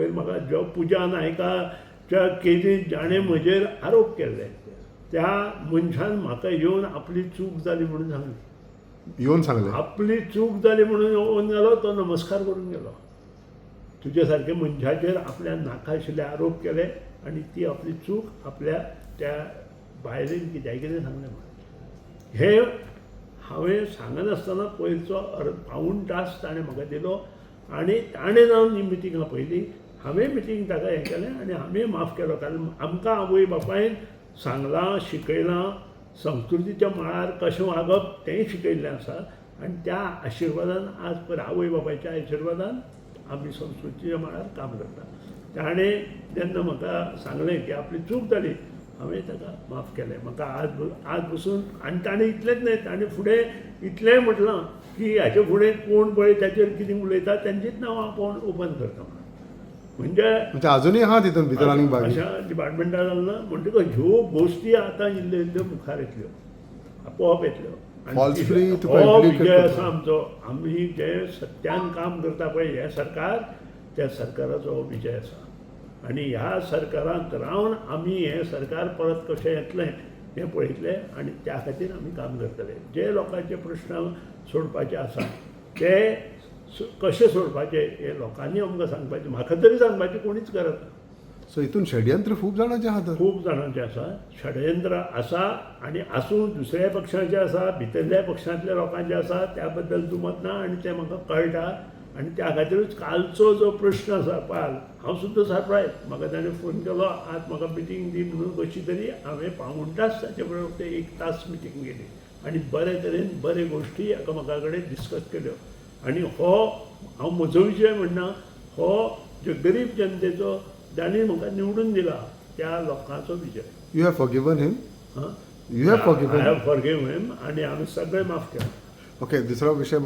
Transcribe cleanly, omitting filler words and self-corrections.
म्हाका जो पुजा नायकाच्या केसींत जाणें म्हजेर आरोप केल्ले त्या मनशान म्हाका येवन आपली चूक जाली म्हणून सांगली. येवन सांगले आपली चूक जाली म्हणून येवन गेलो, तो नमस्कार करून गेलो. तुजे सारके मनशाचेर आपल्या नाका आशिल्ले आरोप केले आनी ती आपली चूक आपल्या त्या बायलेन कित्याक सांगलें म्हणून. हे हांवें सांगनासतना पयलींचो पाऊण तास ताणें म्हाका दिलो आनी ताणें जावन ही मिटिंगा पयलीं हांवें मिटींग ताका हें केलें आनी हांवें माफ केलो. कारण आमकां आवय बापायन सांगलां, शिकयलां, संस्कृतीच्या मळार कशें वागप तेंय शिकयल्लें आसा आनी त्या आशिर्वादान आज पळय आवय बापायच्या आशिर्वादान आमी संस्कृतीच्या मळार काम करता. ताणें जेन्ना म्हाका सांगलें की आपली चूक जाली, हांवें ताका माफ केलें. म्हाका आज बसून आनी ताणें इतलेंच न्हय, ताणें फुडें इतलेंय म्हटलां की हाचे फुडें कोण पळय ताचेर कितें उलयता तेंचीच नांवां आपूण ओपन करता म्हणून. म्हणजे अजूनही आहा तितून भितर आनी बाकी अशा डिपार्टमेंटान जालें ना म्हणटकच ह्यो गोश्टी आतां इल्ल्यो इल्ल्यो मुखार येतल्यो, आपोआप येतल्यो. हो विजय आसा आमचो. आमी जे सत्यान काम करता पळय हें सरकार, त्या सरकाराचो हो विजय आसा. आनी ह्या सरकारांत रावन आमी हें सरकार परत कशें येतलें हें पळयतले आनी त्या खातीर आमी काम करतले. जे लोकांचे प्रश्न सोडपाचे आसा ते कशें सोडपाचे हे लोकांनी आमकां सांगपाचें. म्हाका तरी सांगपाचें कोणीच करत ना. सो हितून षडयंत्र खूब जाणांचे आहा तर. खूब जाणांचें आसा, षडयंत्र आसा आनी आसूं दुसऱ्या पक्षाचें आसा, भितरल्या पक्षांतल्या लोकांचें आसा, त्या बद्दल दुमत ना आनी तें म्हाका कळटा. आनी त्या खातीरूच कालचो जो प्रश्न आसा पाल, हांव सुद्दां सरप्रायज. म्हाका ताणें फोन केलो, आज म्हाका मिटींग दी म्हणून. कशी तरी हांवें पाऊण तास ताचे बरोबर ते 1 तास मिटींग केली आनी बरे तरेन बरे गोश्टी एकामेका कडेन डिस्कस केल्यो. आनी हो हांव म्हजो विजय म्हणना, हो जो गरीब जनतेचो जाणी म्हाका निवडून दिला त्या लोकांचो विजय. You have forgiven him. हां, you have forgiven. I have forgiven him आनी आमी सगळे माफ केला. ओके, दुसरा विषय